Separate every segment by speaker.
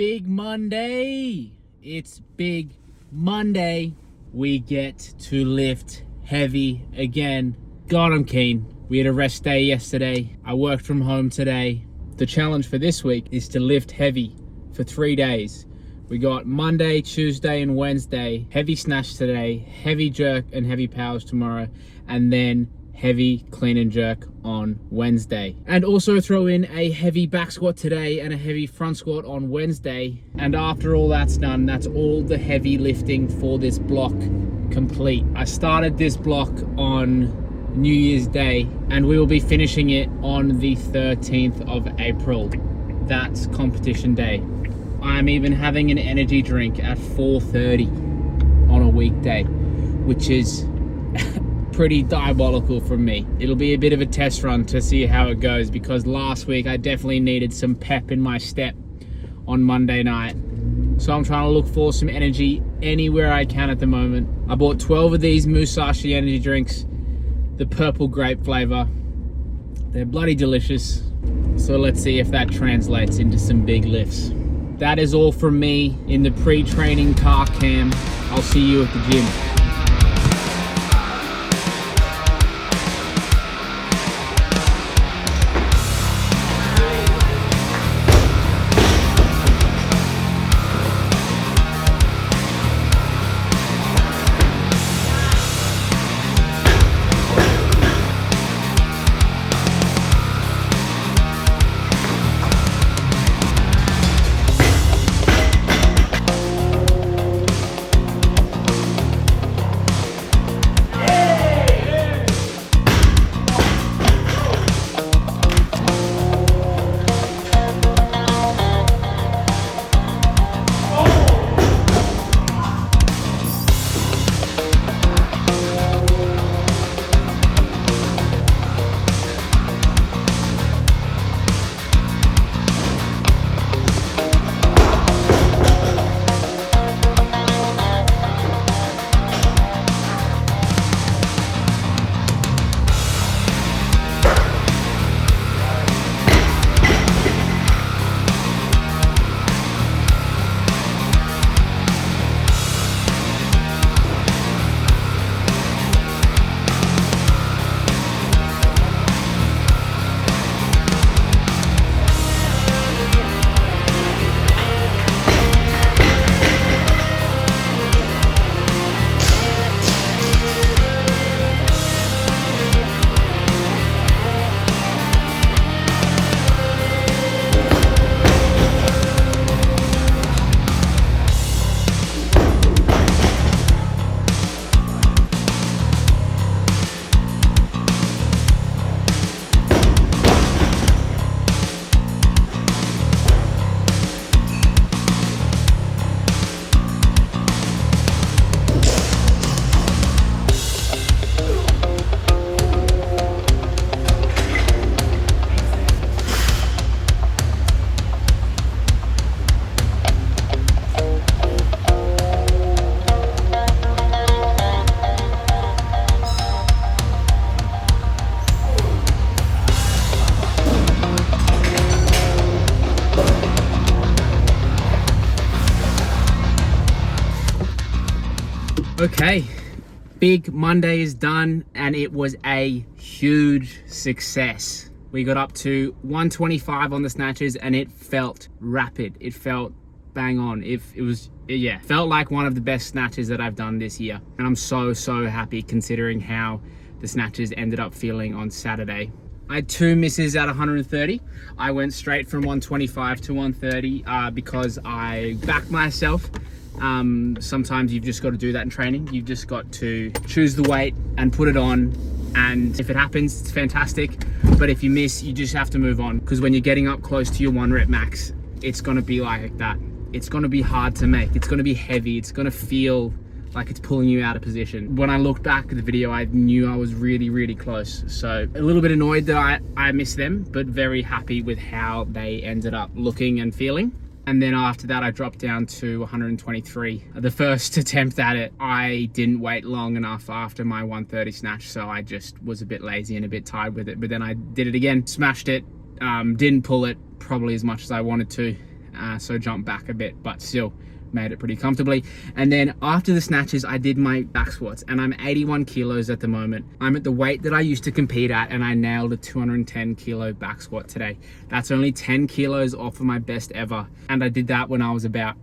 Speaker 1: Big Monday. It's Big Monday. We get to lift heavy again. God, I'm keen. We had a rest day yesterday. I worked from home today. The challenge for this week is to lift heavy for 3 days. We got Monday, Tuesday, and Wednesday. Heavy snatch today, heavy jerk and heavy powers tomorrow, and then heavy clean and jerk on Wednesday. And also throw in a heavy back squat today and a heavy front squat on Wednesday. And after all that's done, that's all the heavy lifting for this block complete. I started this block on New Year's Day, and we will be finishing it on the 13th of April. That's competition day. I'm even having an energy drink at 4:30 on a weekday, which is pretty diabolical from me. It'll be a bit of a test run to see how it goes, because last week I definitely needed some pep in my step on Monday night. So I'm trying to look for some energy anywhere I can at the moment. I bought 12 of these Musashi energy drinks, the purple grape flavor. They're bloody delicious. So let's see if that translates into some big lifts. That is all from me in the pre-training car cam. I'll see you at the gym. Okay, Big Monday is done, and it was a huge success. We got up to 125 on the snatches, and it felt rapid. It felt bang on. It felt like one of the best snatches that I've done this year. And I'm so happy considering how the snatches ended up feeling on Saturday. I had 2 misses at 130. I went straight from 125 to 130 because I backed myself. Sometimes you've just got to do that in training. You've just got to choose the weight and put it on, and if it happens, it's fantastic. But if you miss, you just have to move on, because when you're getting up close to your 1 rep max, it's going to be like that. It's going to be hard to make. It's going to be heavy. It's going to feel like it's pulling you out of position. When I looked back at the video, I knew I was really close. So a little bit annoyed that I missed them, but very happy with how they ended up looking and feeling. And then after that, I dropped down to 123. The first attempt at it, I didn't wait long enough after my 130 snatch, so I just was a bit lazy and a bit tired with it. But then I did it again, smashed it, didn't pull it probably as much as I wanted to. so jumped back a bit, but still made it pretty comfortably. And then after the snatches, I did my back squats, and I'm 81 kilos at the moment. I'm at the weight that I used to compete at, and I nailed a 210 kilo back squat today. That's only 10 kilos off of my best ever, and I did that when I was about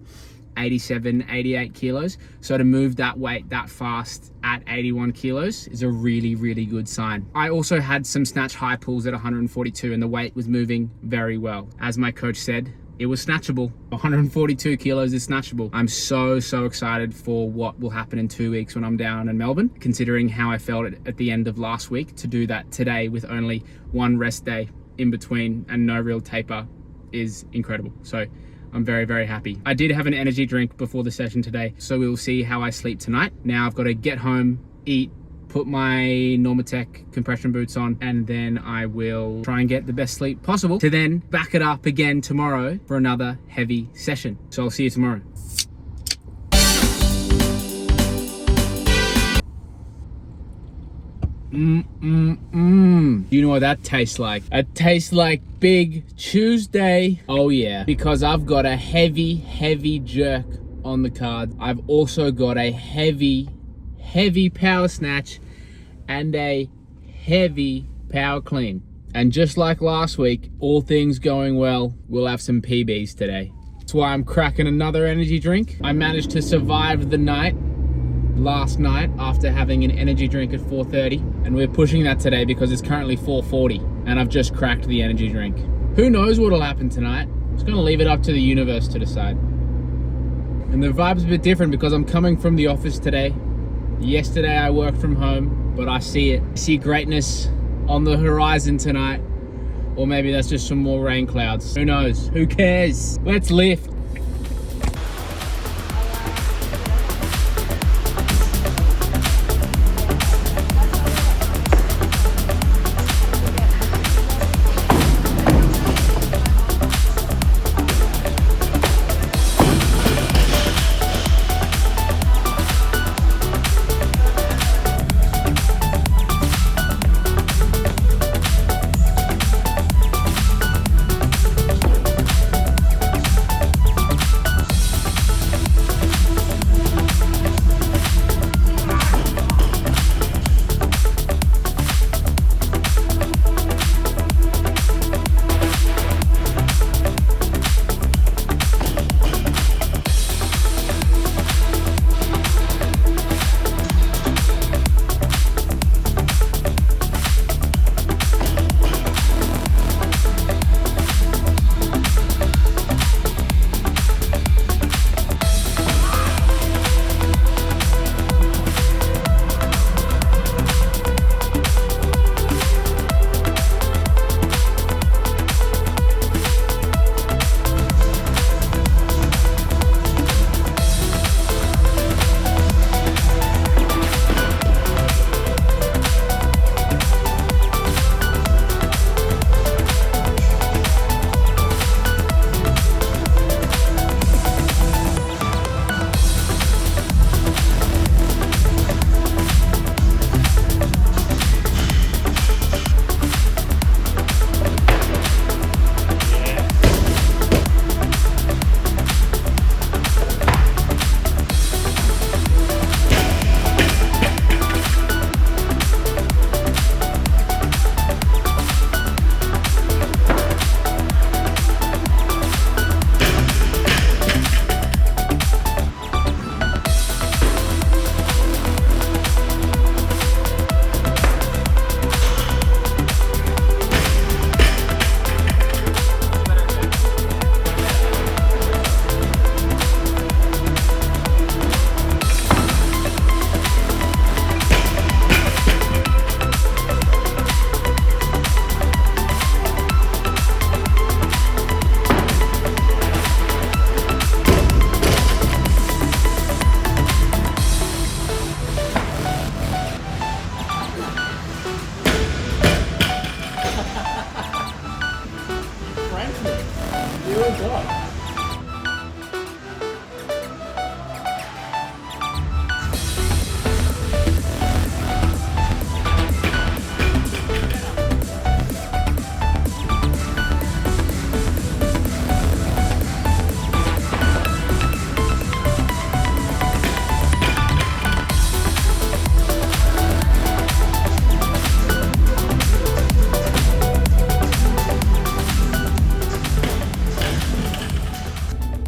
Speaker 1: 87, 88 kilos. So to move that weight that fast at 81 kilos is a really, really good sign. I also had some snatch high pulls at 142, and the weight was moving very well. As my coach said, it was snatchable. 142 kilos is snatchable. I'm so excited for what will happen in 2 weeks when I'm down in Melbourne, considering how I felt at the end of last week. To do that today with only one rest day in between and no real taper is incredible. So I'm very happy. I did have an energy drink before the session today, so we'll see how I sleep tonight. Now I've got to get home, eat, put my Normatec compression boots on, and then I will try and get the best sleep possible to then back it up again tomorrow for another heavy session. So I'll see you tomorrow. You know what that tastes like? It tastes like Big Tuesday. Oh yeah, because I've got a heavy jerk on the card. I've also got a heavy power snatch and a heavy power clean. And just like last week, all things going well, we'll have some PBs today. That's why I'm cracking another energy drink. I managed to survive the night last night after having an energy drink at 4:30, and we're pushing that today because it's currently 4:40 and I've just cracked the energy drink. Who knows what'll happen tonight? I'm just gonna leave it up to the universe to decide. And the vibe's a bit different because I'm coming from the office today. Yesterday I worked from home, but I see it. I see greatness on the horizon tonight. Or maybe that's just some more rain clouds. Who knows? Who cares? Let's lift.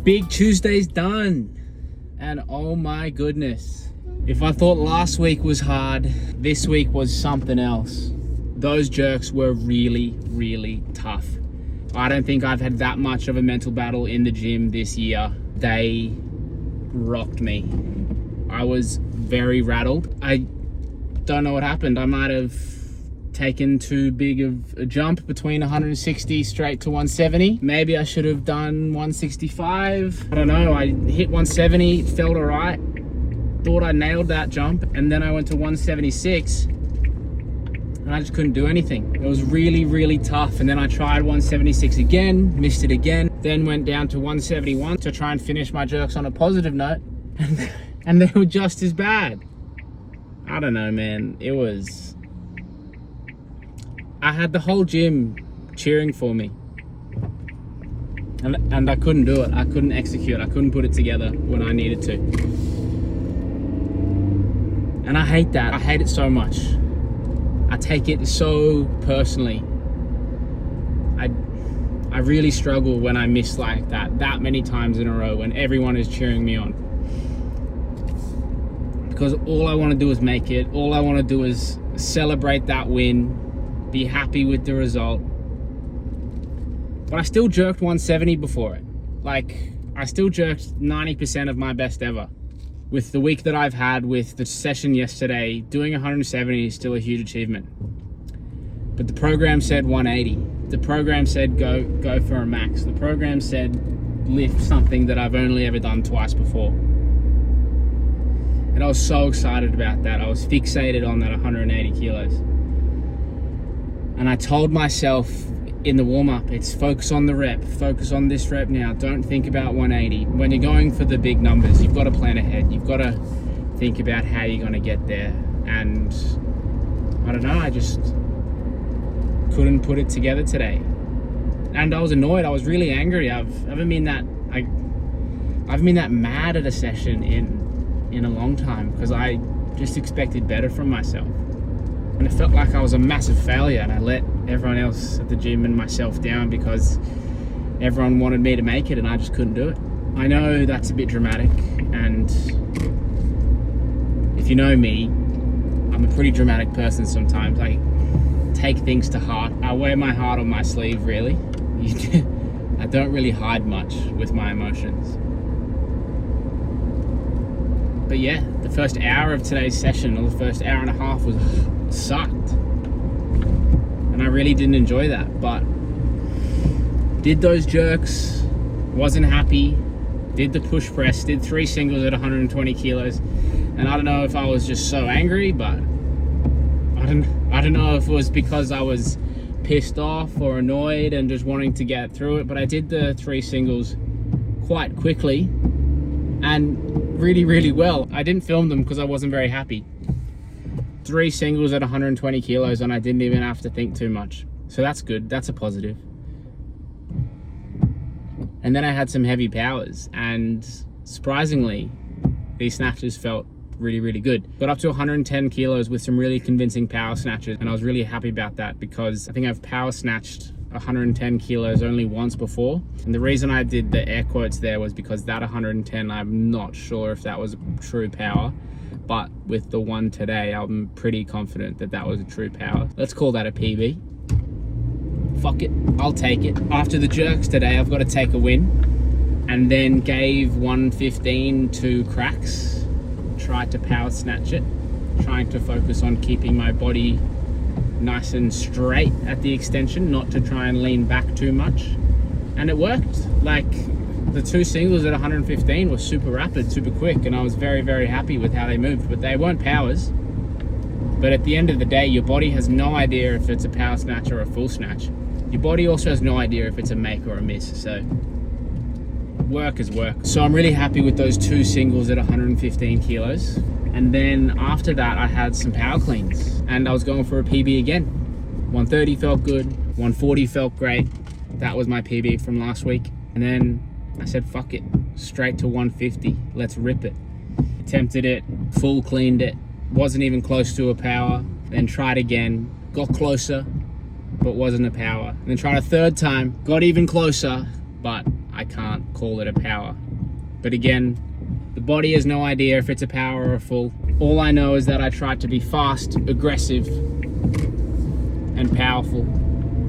Speaker 1: Big Tuesday's done. And oh my goodness. If I thought last week was hard, this week was something else. Those jerks were really, really tough. I don't think I've had that much of a mental battle in the gym this year. They rocked me. I was very rattled. I don't know what happened. I might have taken too big of a jump between 160 straight to 170. Maybe I should have done 165. I don't know. I hit 170, felt all right. Thought I nailed that jump, and then I went to 176 and I just couldn't do anything. It was really, really tough. And then I tried 176 again, missed it again, then went down to 171 to try and finish my jerks on a positive note, and they were just as bad. I don't know, man. I had the whole gym cheering for me, and I couldn't do it. I couldn't execute. I couldn't put it together when I needed to. And I hate that. I hate it so much. I take it so personally. I really struggle when I miss like that many times in a row when everyone is cheering me on. Because all I want to do is make it. All I want to do is celebrate that win, be happy with the result. But I still jerked 170 before it. Like, I still jerked 90% of my best ever. With the week that I've had, with the session yesterday, doing 170 is still a huge achievement. But the program said 180. The program said go for a max. The program said lift something that I've only ever done twice before. And I was so excited about that. I was fixated on that 180 kilos. And I told myself in the warm-up, it's focus on the rep, focus on this rep now, don't think about 180. When you're going for the big numbers, you've got to plan ahead. You've got to think about how you're going to get there. And I don't know, I just couldn't put it together today. And I was annoyed. I was really angry. I haven't been that mad at a session in a long time, because I just expected better from myself. And it felt like I was a massive failure, and I let everyone else at the gym and myself down because everyone wanted me to make it and I just couldn't do it. I know that's a bit dramatic, and if you know me, I'm a pretty dramatic person sometimes. I take things to heart. I wear my heart on my sleeve, really. I don't really hide much with my emotions. But yeah, the first hour of today's session, or the first hour and a half, sucked. And I really didn't enjoy that, but did those jerks, wasn't happy, did the push press, did 3 singles at 120 kilos. And I don't know if I was just so angry, but I don't know if it was because I was pissed off or annoyed and just wanting to get through it, but I did the 3 singles quite quickly and really, really well. I didn't film them because I wasn't very happy. 3 singles at 120 kilos and I didn't even have to think too much. So that's good, that's a positive. And then I had some heavy powers, and surprisingly, these snatches felt really, really good. Got up to 110 kilos with some really convincing power snatches, and I was really happy about that because I think I've power snatched 110 kilos only once before. And the reason I did the air quotes there was because that 110, I'm not sure if that was a true power, but with the one today, I'm pretty confident that that was a true power. Let's call that a PB. Fuck it, I'll take it. After the jerks today, I've got to take a win, and then gave 115 to cracks. Tried to power snatch it, trying to focus on keeping my body nice and straight at the extension, not to try and lean back too much. And it worked. Like, the 2 singles at 115 were super rapid, super quick, and I was very, very happy with how they moved. But they weren't powers. But at the end of the day, your body has no idea if it's a power snatch or a full snatch. Your body also has no idea if it's a make or a miss. So work is work. So I'm really happy with those 2 singles at 115 kilos. And then after that, I had some power cleans, and I was going for a PB again. 130 felt good, 140 felt great. That was my PB from last week. And then I said, fuck it, straight to 150, let's rip it. Attempted it, full cleaned it, wasn't even close to a power, then tried again, got closer, but wasn't a power. And then tried a third time, got even closer, but I can't call it a power. But again, the body has no idea if it's a power or a full. All I know is that I tried to be fast, aggressive, and powerful,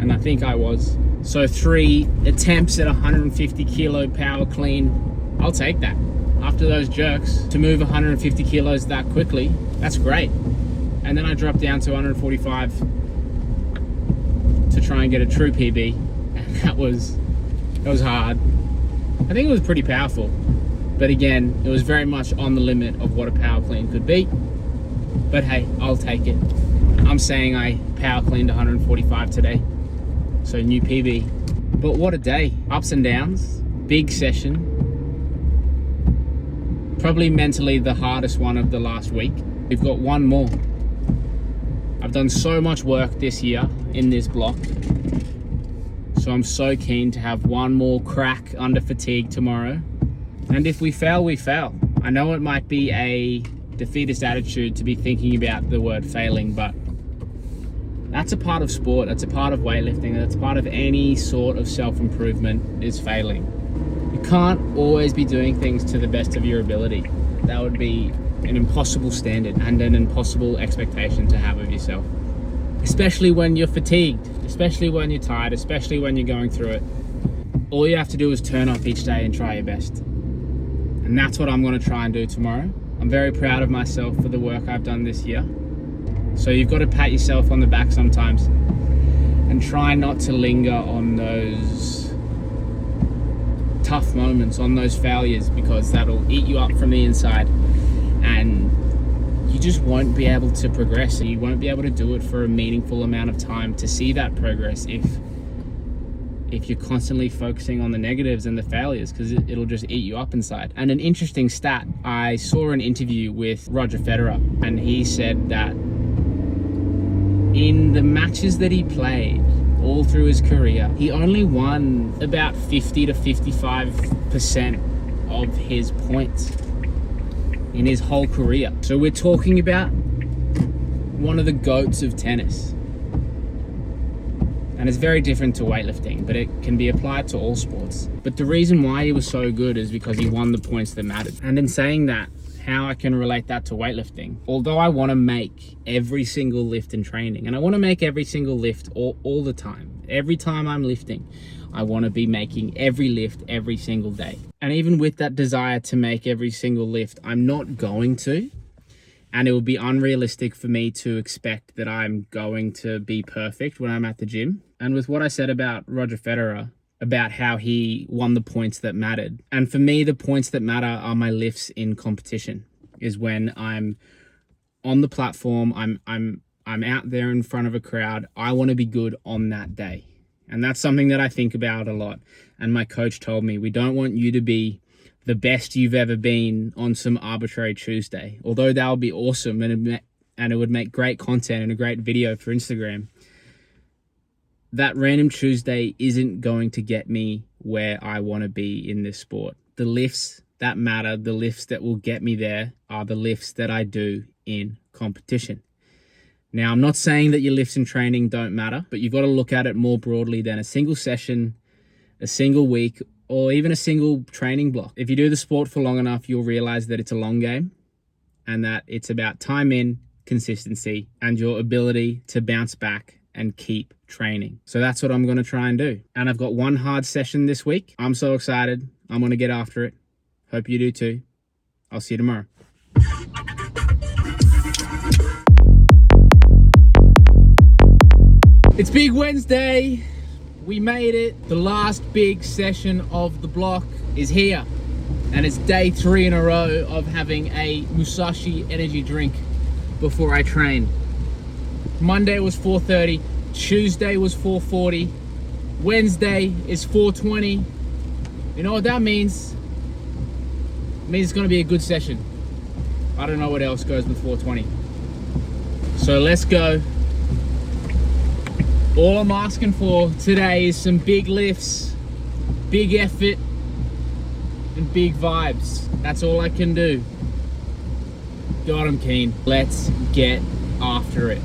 Speaker 1: and I think I was. So 3 attempts at 150 kilo power clean, I'll take that. After those jerks, to move 150 kilos that quickly, that's great. And then I dropped down to 145 to try and get a true PB, and that was hard. I think it was pretty powerful, but again, it was very much on the limit of what a power clean could be. But hey, I'll take it. I'm saying I power cleaned 145 today, so new PB. But what a day. Ups and downs, big session. Probably mentally the hardest one of the last week. We've got one more. I've done so much work this year in this block, so I'm so keen to have one more crack under fatigue tomorrow. And if we fail, we fail. I know it might be a defeatist attitude to be thinking about the word failing, but that's a part of sport, that's a part of weightlifting, that's part of any sort of self-improvement is failing. You can't always be doing things to the best of your ability. That would be an impossible standard and an impossible expectation to have of yourself. Especially when you're fatigued, especially when you're tired, especially when you're going through it. All you have to do is turn up each day and try your best. And that's what I'm going to try and do tomorrow. I'm very proud of myself for the work I've done this year. So you've got to pat yourself on the back sometimes and try not to linger on those tough moments, on those failures, because that'll eat you up from the inside and you just won't be able to progress. You won't be able to do it for a meaningful amount of time to see that progress if you're constantly focusing on the negatives and the failures, because it'll just eat you up inside. And an interesting stat, I saw an interview with Roger Federer, and he said that in the matches that he played all through his career, he only won about 50 to 55% of his points in his whole career. So we're talking about one of the GOATs of tennis. And it's very different to weightlifting, but it can be applied to all sports. But the reason why he was so good is because he won the points that mattered. And in saying that, how I can relate that to weightlifting, although I want to make every single lift in training, and I want to make every single lift all the time. Every time I'm lifting, I want to be making every lift every single day. And even with that desire to make every single lift, I'm not going to. And it would be unrealistic for me to expect that I'm going to be perfect when I'm at the gym. And with what I said about Roger Federer, about how he won the points that mattered. And for me, the points that matter are my lifts in competition, is when I'm on the platform, I'm out there in front of a crowd. I want to be good on that day. And that's something that I think about a lot. And my coach told me, we don't want you to be the best you've ever been on some arbitrary Tuesday. Although that would be awesome and it would make great content and a great video for Instagram. That random Tuesday isn't going to get me where I want to be in this sport. The lifts that matter, the lifts that will get me there, are the lifts that I do in competition. Now, I'm not saying that your lifts in training don't matter, but you've got to look at it more broadly than a single session, a single week, or even a single training block. If you do the sport for long enough, you'll realize that it's a long game and that it's about time in, consistency, and your ability to bounce back and keep training. So that's what I'm going to try and do. And I've got one hard session this week. I'm so excited. I'm going to get after it. Hope you do too. I'll see you tomorrow. It's Big Wednesday. We made it. The last big session of the block is here. And it's day 3 in a row of having a Musashi energy drink before I train. Monday was 4:30. Tuesday was 4:40. Wednesday is 4:20. You know what that means? It means it's going to be a good session. I don't know what else goes with 4:20. So let's go. All I'm asking for today is some big lifts, big effort, and big vibes. That's all I can do. God, I'm keen. Let's get after it.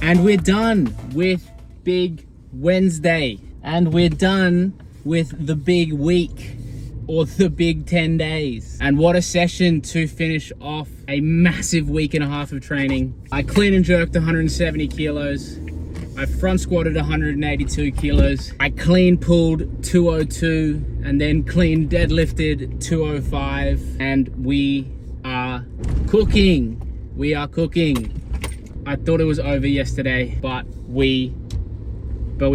Speaker 1: And we're done with Big Wednesday. And we're done with the big week, or the big 10 days. And what a session to finish off a massive week and a half of training. I clean and jerked 170 kilos. I front squatted 182 kilos. I clean pulled 202 and then clean deadlifted 205. And we are cooking. We are cooking. I thought it was over yesterday, but we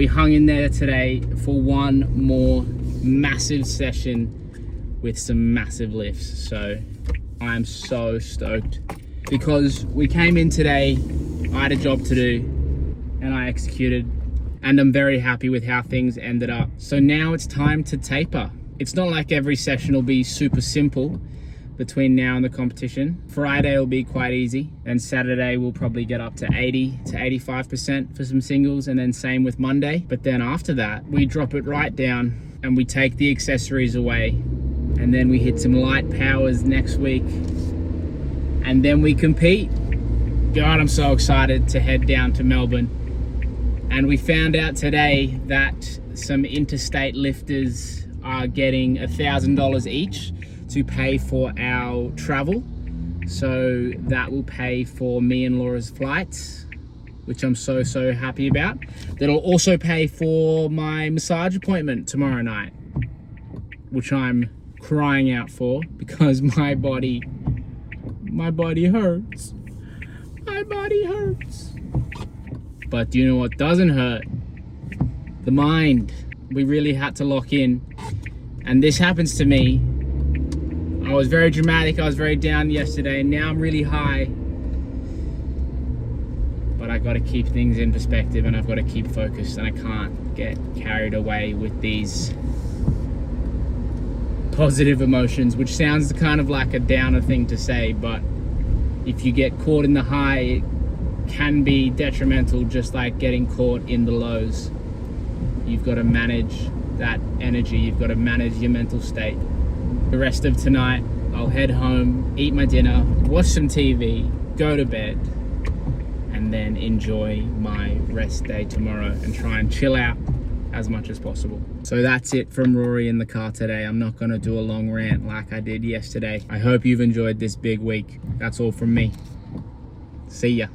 Speaker 1: hung in there today for one more massive session with some massive lifts. So I'm so stoked because we came in today, I had a job to do and I executed, and I'm very happy with how things ended up. So now it's time to taper. It's not like every session will be super simple between now and the competition. Friday will be quite easy, and Saturday we'll probably get up to 80 to 85% for some singles, and then same with Monday. But then after that, we drop it right down and we take the accessories away, and then we hit some light powers next week, and then we compete. God, I'm so excited to head down to Melbourne. And we found out today that some interstate lifters are getting $1,000 each to pay for our travel. So that will pay for me and Laura's flights, which I'm so happy about. That'll also pay for my massage appointment tomorrow night, which I'm crying out for because my body hurts. My body hurts. But do you know what doesn't hurt? The mind. We really had to lock in. And this happens to me. I was very dramatic, I was very down yesterday, and now I'm really high. But I gotta keep things in perspective, and I've gotta keep focused, and I can't get carried away with these positive emotions, which sounds kind of like a downer thing to say, but if you get caught in the high, it can be detrimental, just like getting caught in the lows. You've got to manage that energy, you've got to manage your mental state. The rest of tonight, I'll head home, eat my dinner, watch some TV, go to bed, and then enjoy my rest day tomorrow and try and chill out as much as possible. So that's it from Rory in the car today. I'm not going to do a long rant like I did yesterday. I hope you've enjoyed this big week. That's all from me. See ya.